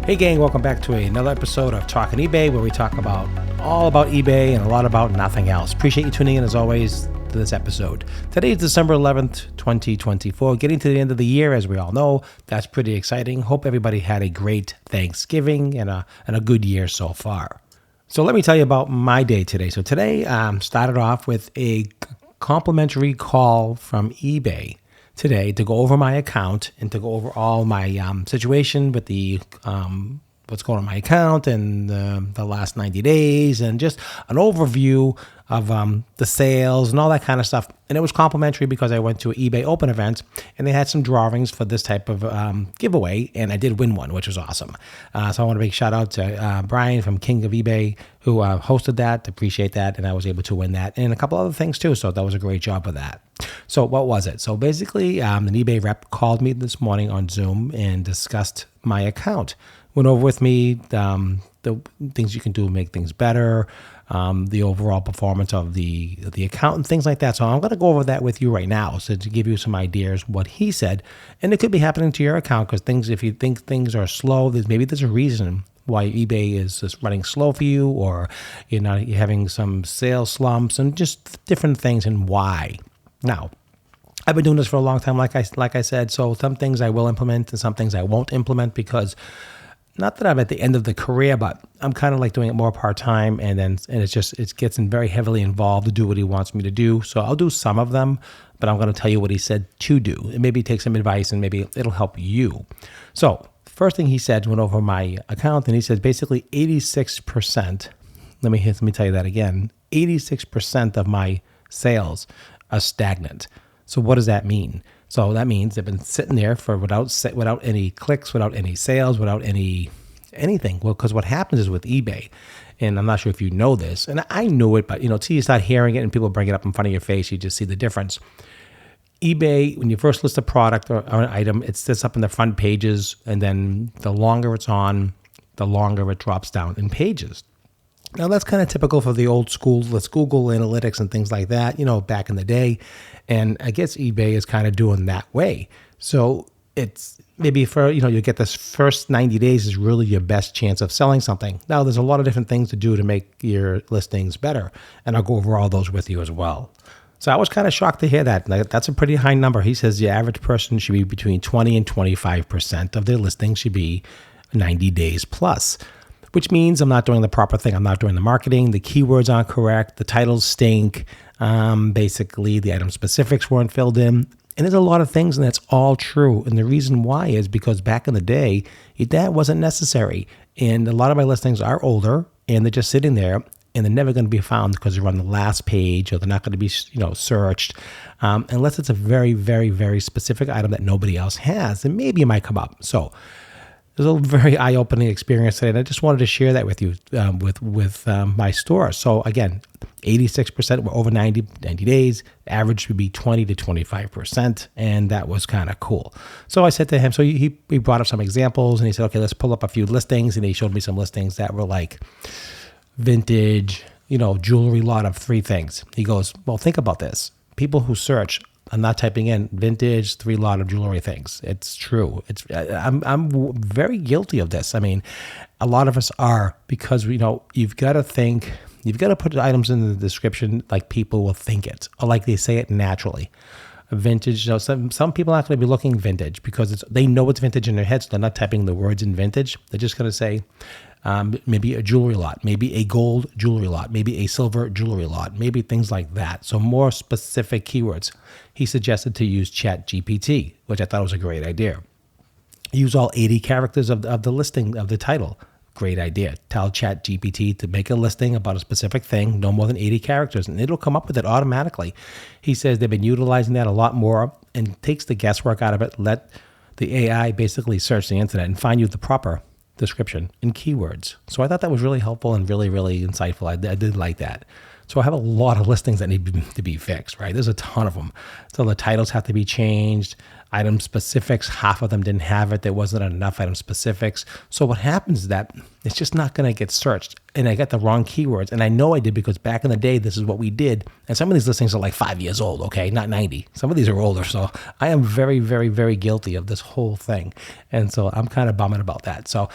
Hey gang, welcome back to another episode of Talking eBay, where we talk about all about eBay and a lot about nothing else. Appreciate you tuning in as always to this episode. Today is December 11th, 2024, getting to the end of the year, as we all know. That's pretty exciting. Hope everybody had a great Thanksgiving and a good year so far. So let me tell you about my day today. So today started off with a complimentary call from eBay today to go over my account and to go over all my situation with the what's going on in my account and the last 90 days and just an overview of the sales and all that kind of stuff. And it was complimentary because I went to an eBay open event and they had some drawings for this type of giveaway, and I did win one, which was awesome. So I want to make shout out to Brian from King of eBay who hosted that. Appreciate that, and I was able to win that and a couple other things too. So that was a great job of that. So what was it? So basically, an eBay rep called me this morning on Zoom and discussed my account. Went over with me the things you can do to make things better, the overall performance of the account and things like that. So I'm going to go over that with you right now, so to give you some ideas what he said. And it could be happening to your account because if you think things are slow, there's a reason why eBay is just running slow for you, or you're having some sales slumps and just different things and why. Now, I've been doing this for a long time, like I said, so some things I will implement and some things I won't implement because not that I'm at the end of the career, but I'm kind of like doing it more part-time, and it gets very heavily involved to do what he wants me to do. So I'll do some of them, but I'm going to tell you what he said to do. And maybe take some advice and maybe it'll help you. So first thing he said, went over my account, and he said basically 86%, let me tell you that again, 86% of my sales are stagnant. So what does that mean? So that means they've been sitting there for without any clicks, without any sales, without anything. Well, because what happens is with eBay, and I'm not sure if you know this, and I knew it, but till you start hearing it and people bring it up in front of your face, you just see the difference. eBay, when you first list a product or an item, it sits up in the front pages, and then the longer it's on, the longer it drops down in pages. Now, that's kind of typical for the old school, let's Google analytics and things like that, back in the day. And I guess eBay is kind of doing that way. So it's maybe for, you get this first 90 days is really your best chance of selling something. Now, there's a lot of different things to do to make your listings better. And I'll go over all those with you as well. So I was kind of shocked to hear that. That's a pretty high number. He says the average person should be between 20 and 25% of their listings should be 90 days plus. Which means I'm not doing the proper thing. I'm not doing the marketing. The keywords aren't correct. The titles stink. Basically, the item specifics weren't filled in. And there's a lot of things, and that's all true. And the reason why is because back in the day, that wasn't necessary. And a lot of my listings are older, and they're just sitting there, and they're never going to be found because they're on the last page, or they're not going to be searched, unless it's a very, very, very specific item that nobody else has. And maybe it might come up. So it was a very eye-opening experience today, and I just wanted to share that with you with my store. So again, 86% were over 90 days. Average would be 20 to 25%, and that was kind of cool. So I said to him, so he brought up some examples, and he said, okay, let's pull up a few listings, and he showed me some listings that were like vintage, jewelry lot of 3 things. He goes, well, think about this. People who search, I'm not typing in vintage 3 lot of jewelry things. It's true. I'm very guilty of this. I mean, a lot of us are, because you've got to think, you've got to put items in the description like people will think it, or like they say it naturally. Vintage, some people aren't going to be looking vintage because they know it's vintage in their heads. So they're not typing the words in vintage. They're just going to say maybe a jewelry lot, maybe a gold jewelry lot, maybe a silver jewelry lot, maybe things like that. So more specific keywords. He suggested to use ChatGPT, which I thought was a great idea. Use all 80 characters of the listing of the title. Great idea. Tell ChatGPT to make a listing about a specific thing, no more than 80 characters, and it'll come up with it automatically. He says they've been utilizing that a lot more and takes the guesswork out of it. Let the AI basically search the internet and find you the proper description and keywords. So I thought that was really helpful and really, really insightful. I did like that. So I have a lot of listings that need to be fixed, right? There's a ton of them. So the titles have to be changed. item specifics. Half of them didn't have it. There wasn't enough item specifics. So what happens is that it's just not going to get searched. And I got the wrong keywords. And I know I did because back in the day, this is what we did. And some of these listings are like 5 years old, okay? Not 90. Some of these are older. So I am very, very, very guilty of this whole thing. And so I'm kind of bumming about that. So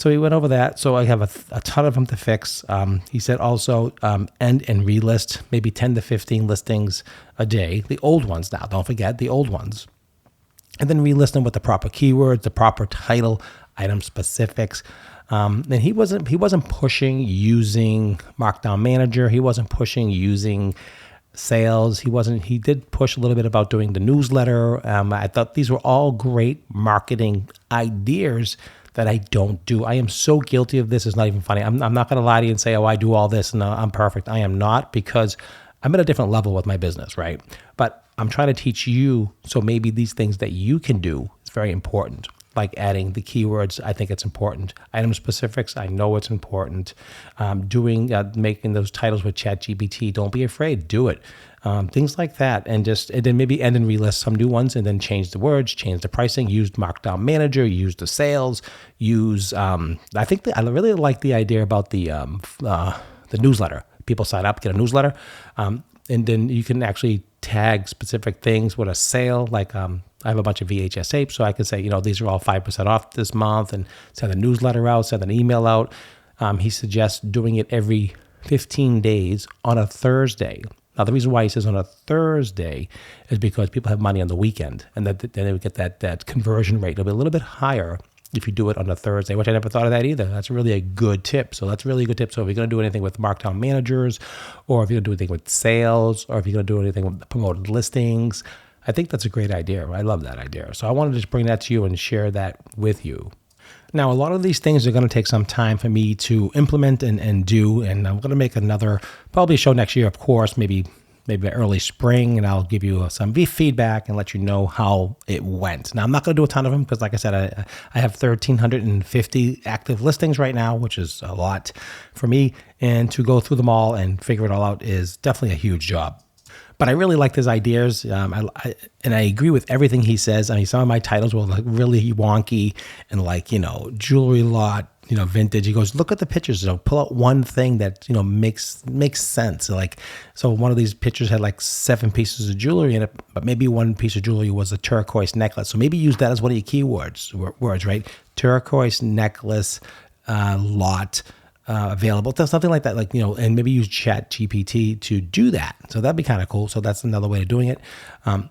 he went over that. So I have a ton of them to fix. He said also end and relist, maybe 10 to 15 listings a day. The old ones now, don't forget the old ones. And then relist them with the proper keywords, the proper title, item specifics. And he wasn't pushing using Markdown Manager. He wasn't pushing using sales. He did push a little bit about doing the newsletter. I thought these were all great marketing ideas that I don't do. I am so guilty of this. It's not even funny. I'm not going to lie to you and say, oh, I do all this and I'm perfect. I am not, because I'm at a different level with my business, right? But I'm trying to teach you, so maybe these things that you can do is very important. Like adding the keywords, I think it's important. Item specifics, I know it's important. Making those titles with ChatGPT, don't be afraid, do it. Things like that, and then maybe end and relist some new ones, and then change the words, change the pricing, use Markdown Manager, use the sales, use. I think I really like the idea about the newsletter. People sign up, get a newsletter, and then you can actually tag specific things with a sale. Like I have a bunch of VHS tapes, so I can say, these are all 5% off this month, and send a newsletter out, send an email out. He suggests doing it every 15 days on a Thursday. Now, the reason why he says on a Thursday is because people have money on the weekend, and then they would get that conversion rate. It'll be a little bit higher if you do it on a Thursday, which I never thought of that either. That's really a good tip. So that's really a good tip. So if you're going to do anything with Markdown Managers, or if you're going to do anything with sales, or if you're going to do anything with promoted listings, I think that's a great idea. I love that idea. So I wanted to just bring that to you and share that with you. Now, a lot of these things are going to take some time for me to implement and do, and I'm going to make another probably show next year, of course, maybe early spring, and I'll give you some feedback and let you know how it went. Now, I'm not going to do a ton of them because, like I said, I have 1,350 active listings right now, which is a lot for me, and to go through them all and figure it all out is definitely a huge job. But I really like his ideas, and I agree with everything he says. I mean, some of my titles were like really wonky and like, jewelry lot, vintage. He goes, look at the pictures, pull out one thing that, makes sense. Like, so one of these pictures had like 7 pieces of jewelry in it, but maybe one piece of jewelry was a turquoise necklace. So maybe use that as one of your keywords, right? Turquoise necklace, lot, available, something like that, and maybe use ChatGPT to do that. So that'd be kind of cool. So that's another way of doing it.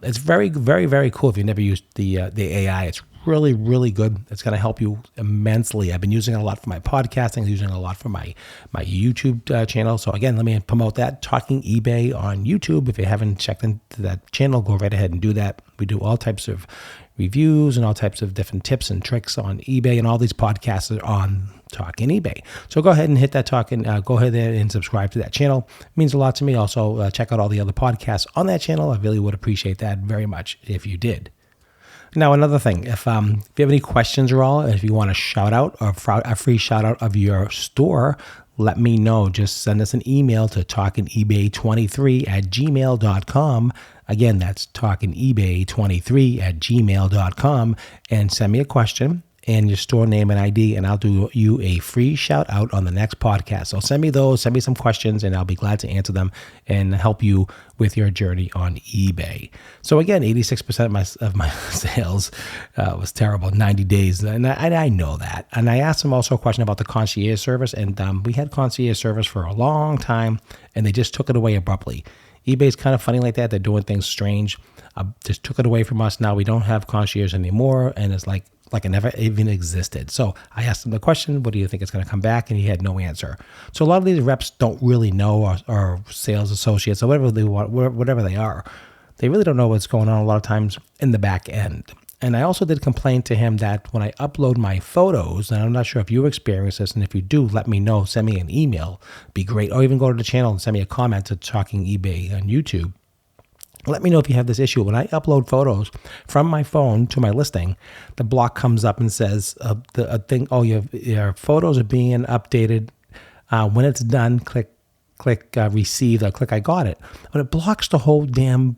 It's very, very, very cool if you never used the AI. It's really, really good. It's going to help you immensely. I've been using it a lot for my podcasting, using it a lot for my YouTube channel. So again, let me promote that. Talking eBay on YouTube. If you haven't checked into that channel, go right ahead and do that. We do all types of reviews and all types of different tips and tricks on eBay, and all these podcasts are on Talking eBay. So go ahead and hit that go ahead and subscribe to that channel. It means a lot to me. Also, check out all the other podcasts on that channel. I really would appreciate that very much if you did. Now, another thing, if you have any questions at all, if you want a shout out or a free shout out of your store, let me know. Just send us an email to talkingebay23@gmail.com. Again, that's talkingebay23@gmail.com, and send me a question and your store name and ID, and I'll do you a free shout out on the next podcast. So send me some questions, and I'll be glad to answer them and help you with your journey on eBay. So again, 86% of my sales was terrible, 90 days, and I know that. And I asked them also a question about the concierge service, and we had concierge service for a long time, and they just took it away abruptly. eBay's kind of funny like that. They're doing things strange. Just took it away from us. Now we don't have concierge anymore, and it's like it never even existed. So I asked him the question, what do you think it's going to come back? And he had no answer. So a lot of these reps don't really know, or sales associates, or whatever they want, whatever they are. They really don't know what's going on a lot of times in the back end. And I also did complain to him that when I upload my photos, and I'm not sure if you experience this, and if you do, let me know, send me an email, be great, or even go to the channel and send me a comment to Talking eBay on YouTube. Let me know if you have this issue. When I upload photos from my phone to my listing, the block comes up and says your photos are being updated. When it's done, click receive, or click I got it. But it blocks the whole damn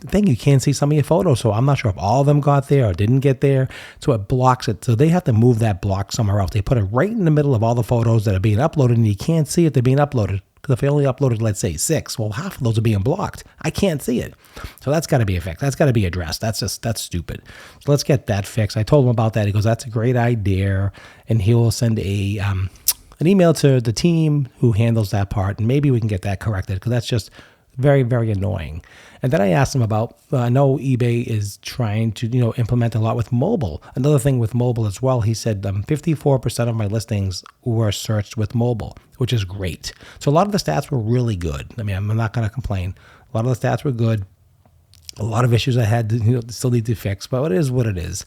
thing, you can't see some of your photos. So I'm not sure if all of them got there or didn't get there. So it blocks it. So they have to move that block somewhere else. They put it right in the middle of all the photos that are being uploaded, and you can't see if they're being uploaded. Because if they only uploaded, let's say 6, well, half of those are being blocked. I can't see it. So that's got to be fixed. That's got to be addressed. That's stupid. So let's get that fixed. I told him about that. He goes, that's a great idea. And he will send an email to the team who handles that part, and maybe we can get that corrected, because that's just very, very annoying. And then I asked him about, I know eBay is trying to, implement a lot with mobile. Another thing with mobile as well, he said 54% of my listings were searched with mobile, which is great. So a lot of the stats were really good. I mean, I'm not going to complain. A lot of the stats were good. A lot of issues I had to, still need to fix, but it is what it is.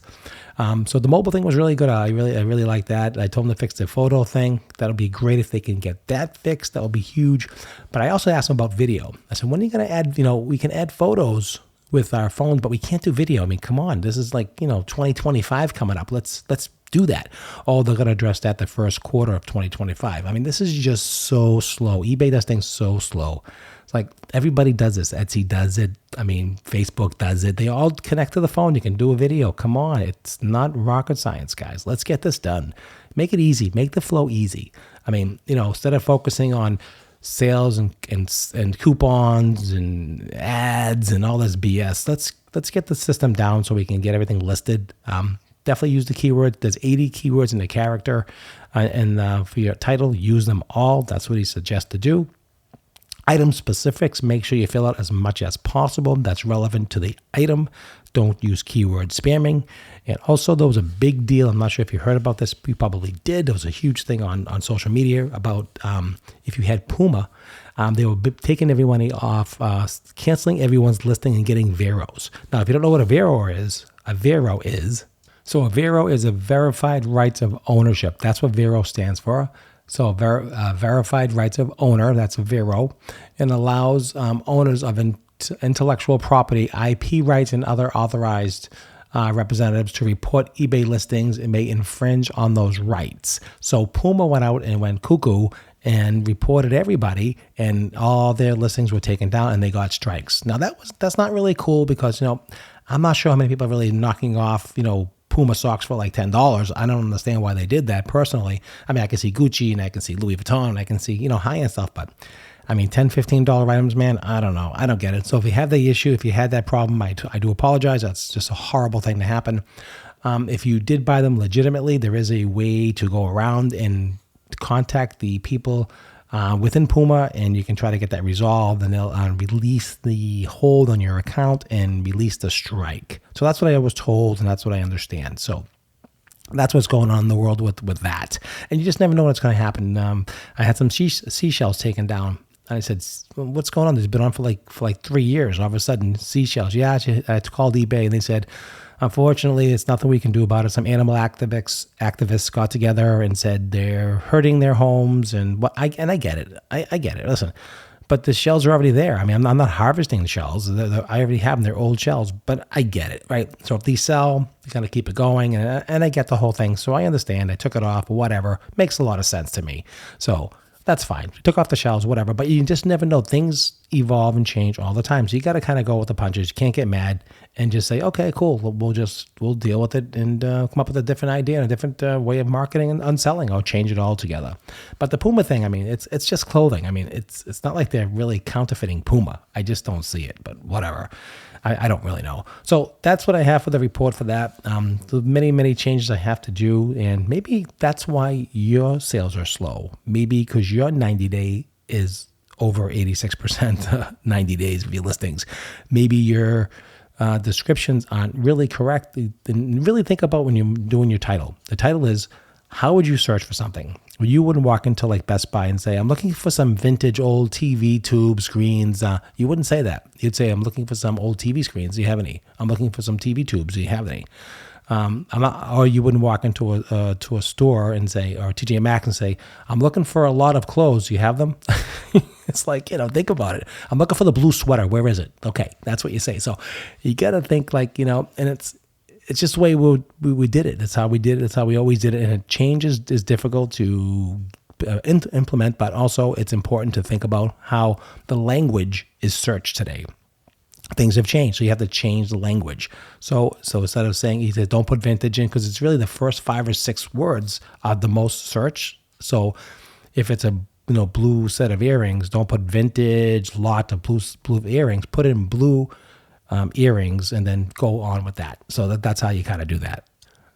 So the mobile thing was really good. I really like that. I told them to fix the photo thing. That'll be great if they can get that fixed. That will be huge. But I also asked them about video. I said, when are you going to add, we can add photos with our phones, but we can't do video. I mean, come on. This is like, 2025 coming up. Let's do that. Oh, they're going to address that the first quarter of 2025. I mean, this is just so slow. eBay does things so slow. It's like everybody does this. Etsy does it. I mean, Facebook does it. They all connect to the phone. You can do a video. Come on. It's not rocket science, guys. Let's get this done. Make it easy. Make the flow easy. I mean, instead of focusing on sales and coupons and ads and all this BS, let's get the system down so we can get everything listed. Definitely use the keywords. There's 80 keywords in the character. And for your title, use them all. That's what he suggests to do. Item specifics, make sure you fill out as much as possible that's relevant to the item. Don't use keyword spamming. And also, there was a big deal. I'm not sure if you heard about this. You probably did. There was a huge thing on social media about if you had Puma, they were taking everybody off, canceling everyone's listing and getting Veros. Now, if you don't know what a Vero is, so a Vero is a verified rights of ownership. That's what Vero stands for. So verified rights of owner, that's a Vero, and allows owners of intellectual property, IP rights, and other authorized representatives to report eBay listings and may infringe on those rights. So Puma went out and went cuckoo and reported everybody, and all their listings were taken down, and they got strikes. Now that's not really cool, because I'm not sure how many people are really knocking off Puma socks for like $10. I don't understand why they did that personally. I mean, I can see Gucci and I can see Louis Vuitton and I can see, high-end stuff, but I mean, $10, $15 items, man, I don't know. I don't get it. So if you have the issue, if you had that problem, I do apologize. That's just a horrible thing to happen. If you did buy them legitimately, there is a way to go around and contact the people within Puma, and you can try to get that resolved, and they'll release the hold on your account and release the strike. So that's what I was told, and that's what I understand. So that's what's going on in the world with that. And you just never know what's going to happen. I had some seashells taken down. And I said, what's going on? This has been on for like 3 years. All of a sudden, seashells. Yeah, I called eBay, and they said, unfortunately, it's nothing we can do about it. Some animal activists got together and said they're hurting their homes, and I get it. I get it. Listen, but the shells are already there. I mean, I'm not harvesting the shells. I already have them. They're old shells, but I get it, right? So if these sell, you got to keep it going, and I get the whole thing. So I understand. I took it off, whatever. Makes a lot of sense to me. So that's fine. Took off the shells, whatever. But you just never know. Things evolve and change all the time. So you got to kind of go with the punches. You can't get mad and just say, okay, cool. We'll deal with it and come up with a different idea and a different way of marketing and selling, or change it all together. But the Puma thing, I mean, it's just clothing. I mean, it's not like they're really counterfeiting Puma. I just don't see it, but whatever. I don't really know. So that's what I have for the report for that. The many changes I have to do, and maybe that's why your sales are slow. Maybe because your 90-day is over 86%, 90 days of your listings. Maybe your descriptions aren't really correct. And really think about when you're doing your title. The title is, how would you search for something? Well, you wouldn't walk into like Best Buy and say, I'm looking for some vintage old TV tube screens. You wouldn't say that. You'd say, I'm looking for some old TV screens. Do you have any? I'm looking for some TV tubes. Do you have any? Or you wouldn't walk into a store and say, or TJ Maxx and say, I'm looking for a lot of clothes. Do you have them? It's like, think about it. I'm looking for the blue sweater. Where is it? Okay, that's what you say. So you got to think like, and it's just the way we did it. That's how we did it. That's how we always did it. And change is difficult to implement, but also it's important to think about how the language is searched today. things have changed. So you have to change the language. So instead of saying, he says, don't put vintage in, because it's really the first 5 or 6 words are the most searched. So if it's a blue set of earrings, don't put vintage lot of blue earrings. Put in blue earrings and then go on with that. So that's how you kind of do that.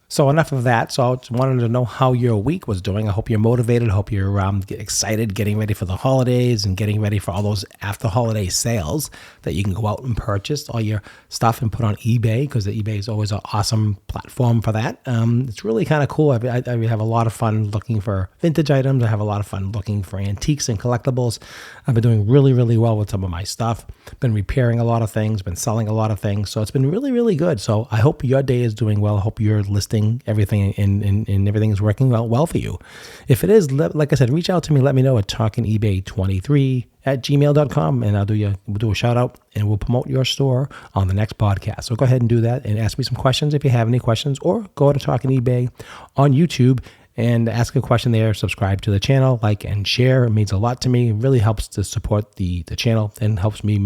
So enough of that. So I just wanted to know how your week was doing. I hope you're motivated. I hope you're excited, getting ready for the holidays and getting ready for all those after holiday sales that you can go out and purchase all your stuff and put on eBay, because the eBay is always an awesome platform for that. It's really kind of cool. I have a lot of fun looking for vintage items. I have a lot of fun looking for antiques and collectibles. I've been doing really, really well with some of my stuff. Been repairing a lot of things, been selling a lot of things. So it's been really, really good. So I hope your day is doing well. I hope you're listing everything and everything is working well for you. If it is, like I said, reach out to me. Let me know at talkingebay23@gmail.com, and we'll do a shout out and we'll promote your store on the next podcast. So go ahead and do that and ask me some questions if you have any questions, or go to Talking eBay on YouTube and ask a question there. Subscribe to the channel, like and share. It means a lot to me. It really helps to support the channel and helps me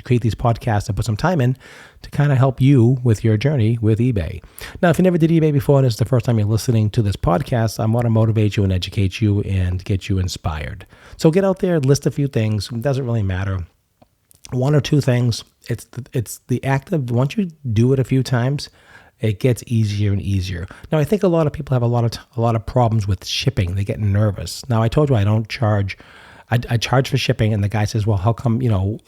create these podcasts and put some time in to kind of help you with your journey with eBay. Now, if you never did eBay before and it's the first time you're listening to this podcast, I want to motivate you and educate you and get you inspired. So get out there, list a few things. It doesn't really matter. 1 or 2 things. It's the act of, once you do it a few times, it gets easier and easier. Now, I think a lot of people have a lot of problems with shipping. They get nervous. Now, I told you I don't charge. I charge for shipping, and the guy says, well, how come,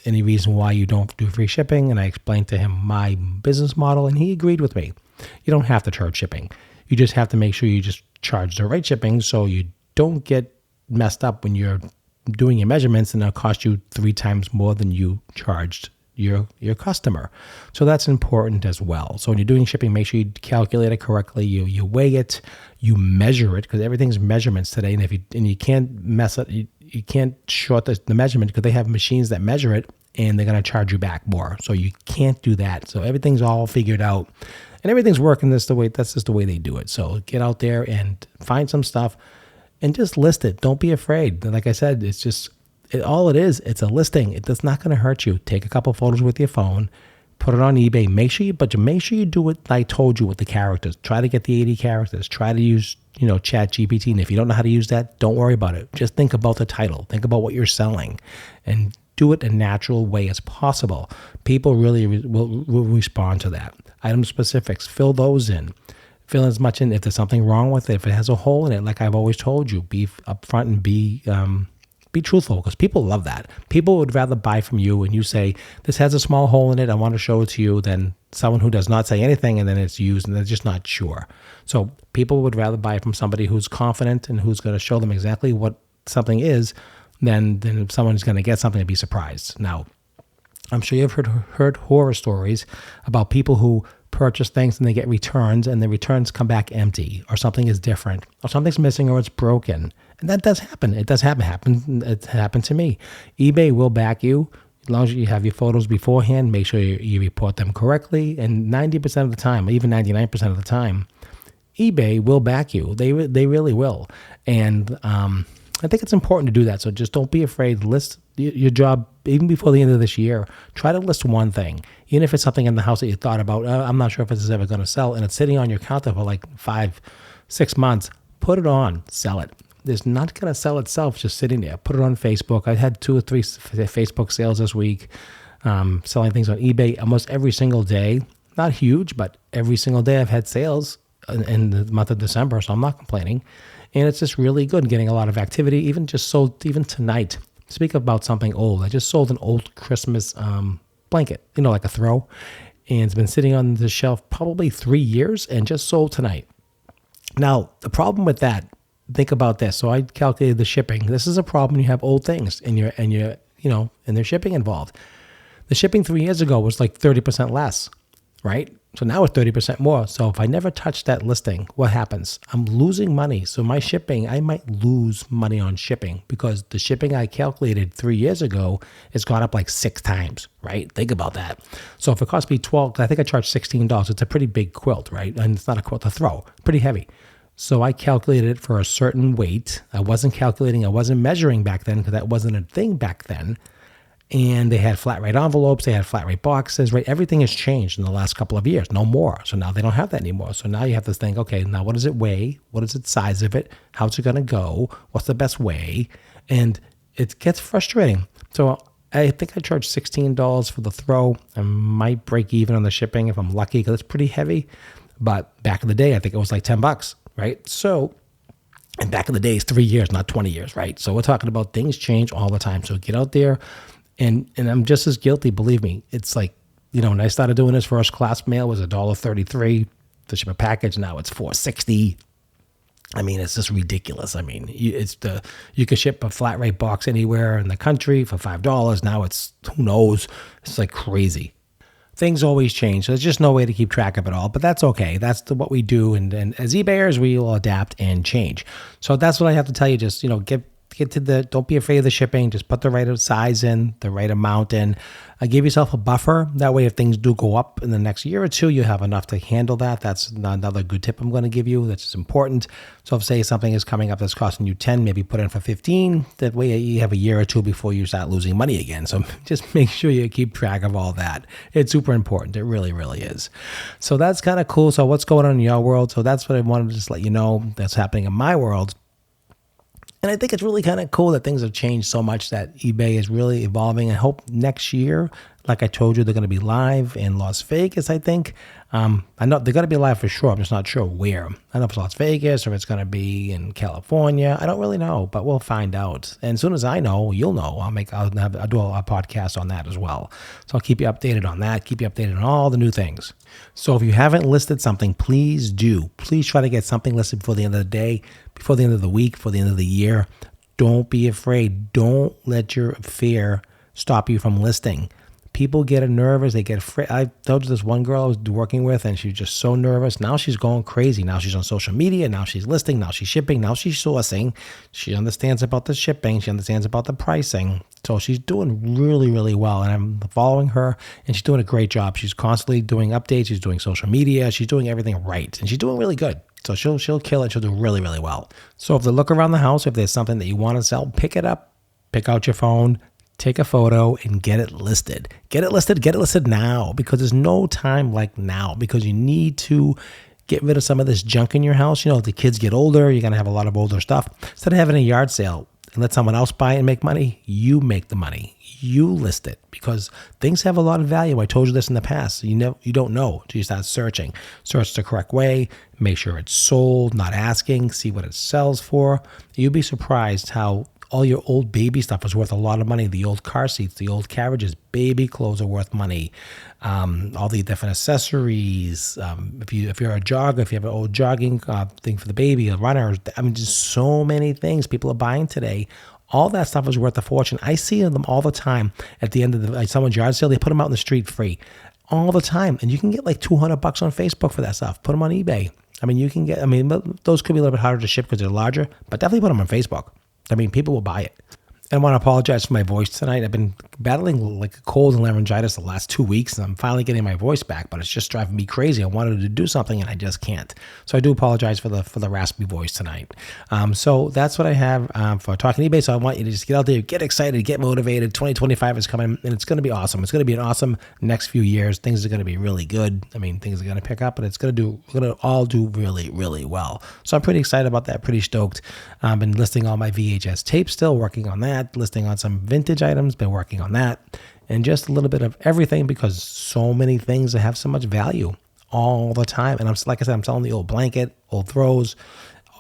any reason why you don't do free shipping? And I explained to him my business model, and he agreed with me. You don't have to charge shipping. You just have to make sure you just charge the right shipping so you don't get messed up when you're doing your measurements and it'll cost you 3 times more than you charged your customer. So that's important as well. So when you're doing shipping, make sure you calculate it correctly. You weigh it, you measure it, because everything's measurements today. And you can't mess up, you can't short the measurement, because they have machines that measure it and they're going to charge you back more. So you can't do that. So everything's all figured out and everything's working that's just the way they do it. So get out there and find some stuff and just list it. Don't be afraid. Like I said, it's a listing. It's not going to hurt you. Take a couple photos with your phone, put it on eBay. Make sure you do it like I told you with the characters. Try to get the 80 characters. Try to use, Chat GPT. And if you don't know how to use that, don't worry about it. Just think about the title. Think about what you're selling and do it a natural way as possible. People really will respond to that. Item specifics, fill those in. Fill as much in. If there's something wrong with it, if it has a hole in it, like I've always told you, be upfront and be truthful, because people love that. People would rather buy from you and you say, this has a small hole in it, I want to show it to you, than someone who does not say anything and then it's used and they're just not sure. So people would rather buy from somebody who's confident and who's going to show them exactly what something is than if someone's going to get something and be surprised. Now, I'm sure you've heard horror stories about people who purchase things and they get returns and the returns come back empty, or something is different, or something's missing, or it's broken. And that does happen. It does happen. It happened to me. eBay will back you as long as you have your photos beforehand. Make sure you report them correctly. And 90% of the time, even 99% of the time, eBay will back you. They really will. And I think it's important to do that. So just don't be afraid. List your job even before the end of this year. Try to list one thing, even if it's something in the house that you thought about. I'm not sure if this is ever going to sell, and it's sitting on your counter for like 5-6 months. Put it on, sell it. It's not going to sell itself just sitting there. Put it on Facebook. I had 2 or 3 Facebook sales this week, selling things on eBay almost every single day. Not huge, but every single day I've had sales in the month of December, so I'm not complaining. And it's just really good, getting a lot of activity. Even tonight, speak about something old. I just sold an old Christmas blanket, like a throw. And it's been sitting on the shelf probably 3 years and just sold tonight. Now, the problem with that, think about this. So I calculated the shipping. This is a problem when you have old things and there's shipping involved. The shipping 3 years ago was like 30% less, right? So now it's 30% more. So if I never touch that listing, what happens? I'm losing money. So my shipping, I might lose money on shipping, because the shipping I calculated 3 years ago has gone up like 6 times, right? Think about that. So if it cost me $12, I think I charged $16. It's a pretty big quilt, right? And it's not a quilt to throw, pretty heavy. So I calculated it for a certain weight. I wasn't measuring back then, because that wasn't a thing back then. And they had flat rate envelopes, they had flat rate boxes, right? Everything has changed in the last couple of years, no more. So now they don't have that anymore. So now you have to think, okay, now what does it weigh? What is the size of it? How's it going to go? What's the best way? And it gets frustrating. So I think I charged $16 for the throw. I might break even on the shipping if I'm lucky because it's pretty heavy. But back in the day, I think it was like $10, right? So, and back in the day, it's 3 years, not 20 years, right? So we're talking about things change all the time. So get out there. And I'm just as guilty, believe me. It's like, when I started doing this, first class mail was $1.33 to ship a package. Now it's $4.60. I mean, it's just ridiculous. I mean, you can ship a flat rate box anywhere in the country for $5. Now it's, who knows? It's like crazy. Things always change. There's just no way to keep track of it all, but that's okay. That's what we do. And as eBayers, we will adapt and change. So that's what I have to tell you. Just, get to don't be afraid of the shipping. Just put the right size in, the right amount in. Give yourself a buffer. That way, if things do go up in the next year or two, you have enough to handle that. That's another good tip I'm going to give you. That's important. So if, say, something is coming up that's costing you 10, maybe put in for 15. That way, you have a year or two before you start losing money again. So just make sure you keep track of all that. It's super important. It really, really is. So that's kind of cool. So what's going on in your world? So that's what I wanted to just let you know that's happening in my world. And I think it's really kind of cool that things have changed so much that eBay is really evolving. I hope next year, like I told you, they're going to be live in Las Vegas, I think. I know they're going to be live for sure. I'm just not sure where. I don't know if it's Las Vegas or if it's going to be in California. I don't really know, but we'll find out. And as soon as I know, you'll know. I'll do a podcast on that as well. So I'll keep you updated on that, keep you updated on all the new things. So if you haven't listed something, please do. Please try to get something listed before the end of the day, before the end of the week, before the end of the year. Don't be afraid. Don't let your fear stop you from listing. People get nervous. They get afraid. I told you this one girl I was working with, and she was just so nervous. Now she's going crazy. Now she's on social media. Now she's listing. Now she's shipping. Now she's sourcing. She understands about the shipping. She understands about the pricing. So she's doing really, really well. And I'm following her, and she's doing a great job. She's constantly doing updates. She's doing social media. She's doing everything right. And she's doing really good. So she'll kill it. She'll do really, really well. So if they look around the house, if there's something that you want to sell, pick it up, pick out your phone, take a photo, and get it listed. Get it listed now, because there's no time like now, because you need to get rid of some of this junk in your house. The kids get older, you're going to have a lot of older stuff. Instead of having a yard sale and let someone else buy it and make money, you make the money. You list it, because things have a lot of value. I told you this in the past. You don't know until you start searching. Search the correct way. Make sure it's sold, not asking. See what it sells for. You'll be surprised how all your old baby stuff is worth a lot of money. The old car seats, the old carriages, baby clothes are worth money. All the different accessories. If you're a jogger, if you have an old jogging thing for the baby, a runner, just so many things people are buying today. All that stuff is worth a fortune. I see them all the time at the end of someone's yard sale. They put them out in the street free all the time. And you can get like $200 on Facebook for that stuff. Put them on eBay. You can get, those could be a little bit harder to ship because they're larger, but definitely put them on Facebook. People will buy it. I want to apologize for my voice tonight. I've been battling like a cold and laryngitis the last 2 weeks, and I'm finally getting my voice back, but it's just driving me crazy. I wanted to do something, and I just can't. So I do apologize for the raspy voice tonight. So that's what I have for Talking eBay. So I want you to just get out there, get excited, get motivated. 2025 is coming, and it's going to be awesome. It's going to be an awesome next few years. Things are going to be really good. Things are going to pick up, and we're going to all do really, really well. So I'm pretty excited about that, pretty stoked. I've been listing all my VHS tapes, still working on that. Listing on some vintage items, been working on that, and just a little bit of everything, because so many things that have so much value all the time. And I'm selling the old blanket, old throws,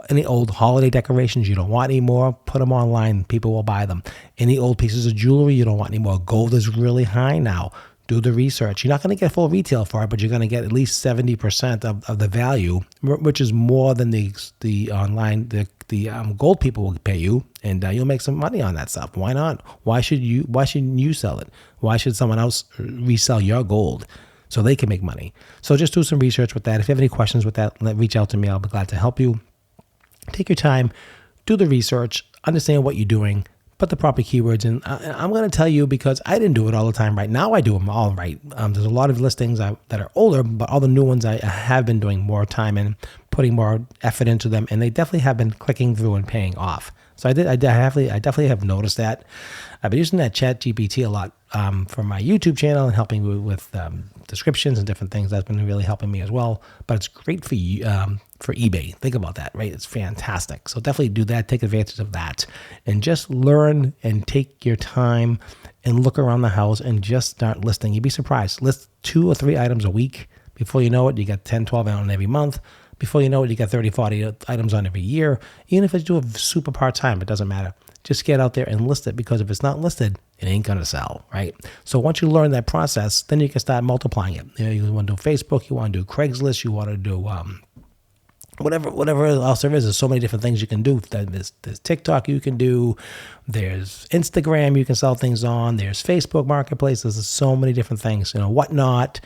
any old holiday decorations you don't want anymore, put them online, people will buy them. Any old pieces of jewelry you don't want anymore. Gold is really high now. Do the research. You're not going to get full retail for it, but you're going to get at least 70% of the value, which is more than the online gold people will pay you, and you'll make some money on that stuff. Why not? Why shouldn't you sell it? Why should someone else resell your gold so they can make money? So just do some research with that. If you have any questions with that, reach out to me. I'll be glad to help you. Take your time, do the research, understand what you're doing. Put the proper keywords in. I'm going to tell you, because I didn't do it all the time right. Now I do them all right. There's a lot of listings that are older, but all the new ones I have been doing more time and putting more effort into them, and they definitely have been clicking through and paying off. So I definitely have noticed that. I've been using that Chat GPT a lot for my YouTube channel and helping me with descriptions and different things. That's been really helping me as well. But it's great for you for eBay. Think about that, right? It's fantastic. So definitely do that. Take advantage of that, and just learn and take your time and look around the house and just start listing. You'd be surprised. List 2 or 3 items a week. Before you know it, you got 10, 12 on every month. Before you know it, you got 30, 40 items on every year. Even if it's do a super part-time, it doesn't matter. Just get out there and list it, because if it's not listed, it ain't going to sell, right? So once you learn that process, then you can start multiplying it. You want to do Facebook, you want to do Craigslist, you want to do whatever else there is. There's so many different things you can do. There's TikTok you can do. There's Instagram you can sell things on. There's Facebook Marketplaces. There's so many different things, whatnot.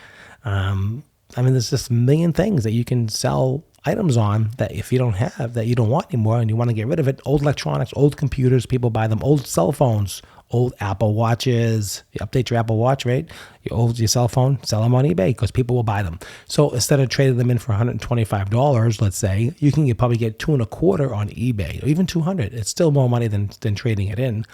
There's just a million things that you can sell items on that if you don't have, that you don't want anymore and you want to get rid of it. Old electronics, old computers, people buy them. Old cell phones, old Apple Watches. You update your Apple Watch, right? Your cell phone, sell them on eBay because people will buy them. So instead of trading them in for $125, let's say, you can probably get $2.25 on eBay, or even $200. It's still more money than trading it in.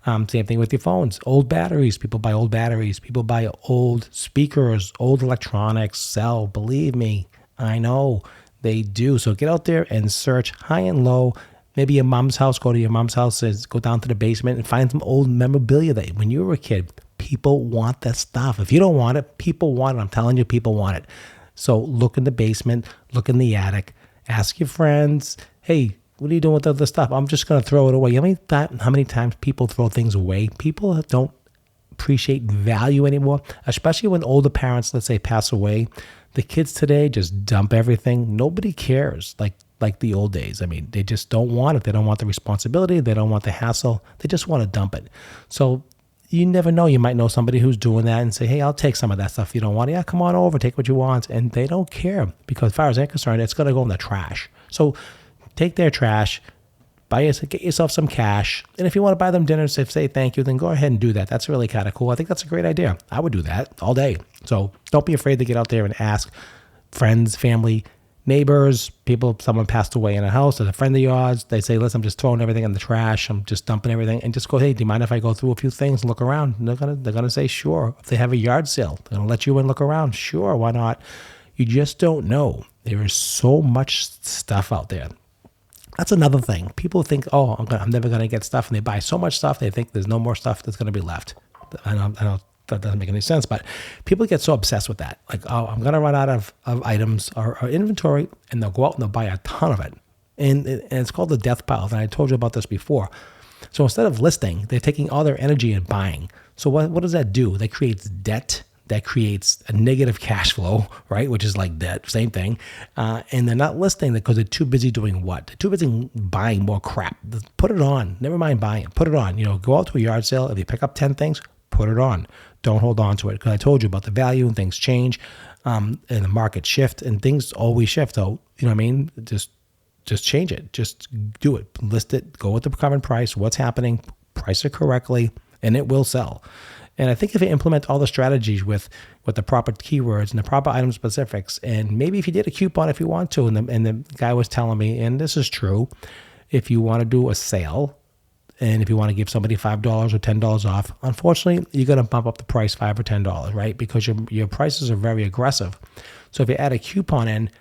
Same thing with your phones. Old batteries. People buy old batteries. People buy old speakers, old electronics. Sell. Believe me, I know they do. So get out there and search high and low. Maybe your mom's house. Go to your mom's house. Go down to the basement and find some old memorabilia that when you were a kid, people want that stuff. If you don't want it, people want it. I'm telling you, people want it. So look in the basement. Look in the attic. Ask your friends, hey, what are you doing with all this stuff? I'm just going to throw it away. How many times people throw things away? People don't appreciate value anymore, especially when older parents, let's say, pass away. The kids today just dump everything. Nobody cares like the old days. They just don't want it. They don't want the responsibility. They don't want the hassle. They just want to dump it. So you never know. You might know somebody who's doing that and say, hey, I'll take some of that stuff you don't want. Yeah, come on over. Take what you want. And they don't care because as far as they're concerned, it's going to go in the trash. So take their trash, get yourself some cash, and if you want to buy them dinner, say thank you, then go ahead and do that. That's really kind of cool. I think that's a great idea. I would do that all day. So don't be afraid to get out there and ask friends, family, neighbors, people. Someone passed away in a house, as a friend of yours. They say, listen, I'm just throwing everything in the trash. I'm just dumping everything, and just go, hey, do you mind if I go through a few things and look around? And they're gonna say sure. If they have a yard sale, they're gonna let you in, look around. Sure, why not? You just don't know. There is so much stuff out there. That's another thing. People think, oh, I'm never going to get stuff. And they buy so much stuff, they think there's no more stuff that's going to be left. I know that doesn't make any sense, but people get so obsessed with that. Like, oh, I'm going to run out of items or inventory, and they'll go out and they'll buy a ton of it. And it's called the death pile. And I told you about this before. So instead of listing, they're taking all their energy and buying. So what does that do? That creates debt. That creates a negative cash flow, right? Which is like debt, same thing. And they're not listing it because they're too busy doing what? They're too busy buying more crap. Put it on. Never mind buying it. Put it on. Go out to a yard sale. If you pick up 10 things, put it on. Don't hold on to it, because I told you about the value and things change, and the market shift, and things always shift. So, you know what I mean? Just change it. Just do it. List it. Go with the current price. What's happening? Price it correctly, and it will sell. And I think if you implement all the strategies with the proper keywords and the proper item specifics, and maybe if you did a coupon if you want to, and the guy was telling me, and this is true, if you want to do a sale, and if you want to give somebody $5 or $10 off, unfortunately, you're going to bump up the price $5 or $10, right? Because your prices are very aggressive. So if you add a coupon in,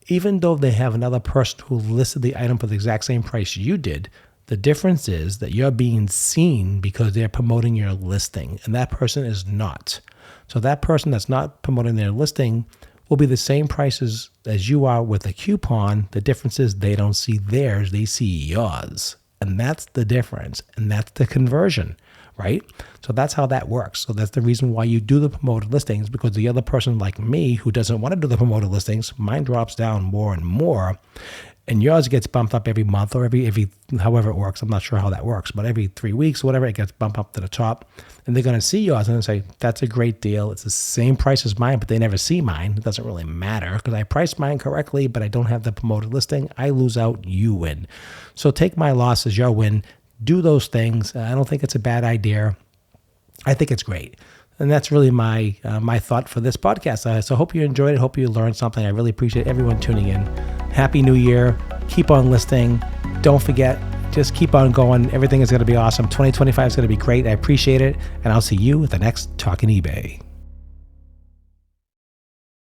even though they have another person who listed the item for the exact same price you did, the difference is that you're being seen because they're promoting your listing, and that person is not. So that person that's not promoting their listing will be the same prices as you are with a coupon. The difference is they don't see theirs, they see yours. And that's the difference, and that's the conversion, right? So that's how that works. So that's the reason why you do the promoted listings, because the other person like me who doesn't want to do the promoted listings, mine drops down more and more. And yours gets bumped up every month or every however it works. I'm not sure how that works, but every 3 weeks or whatever, it gets bumped up to the top. And they're going to see yours and say, that's a great deal. It's the same price as mine, but they never see mine. It doesn't really matter because I priced mine correctly, but I don't have the promoted listing. I lose out, you win. So take my loss as your win. Do those things. I don't think it's a bad idea. I think it's great. And that's really my thought for this podcast. So I hope you enjoyed it. Hope you learned something. I really appreciate everyone tuning in. Happy New Year. Keep on listing. Don't forget, Just keep on going. Everything is going to be awesome. 2025 is going to be great. I appreciate it. And I'll see you at the next Talking eBay.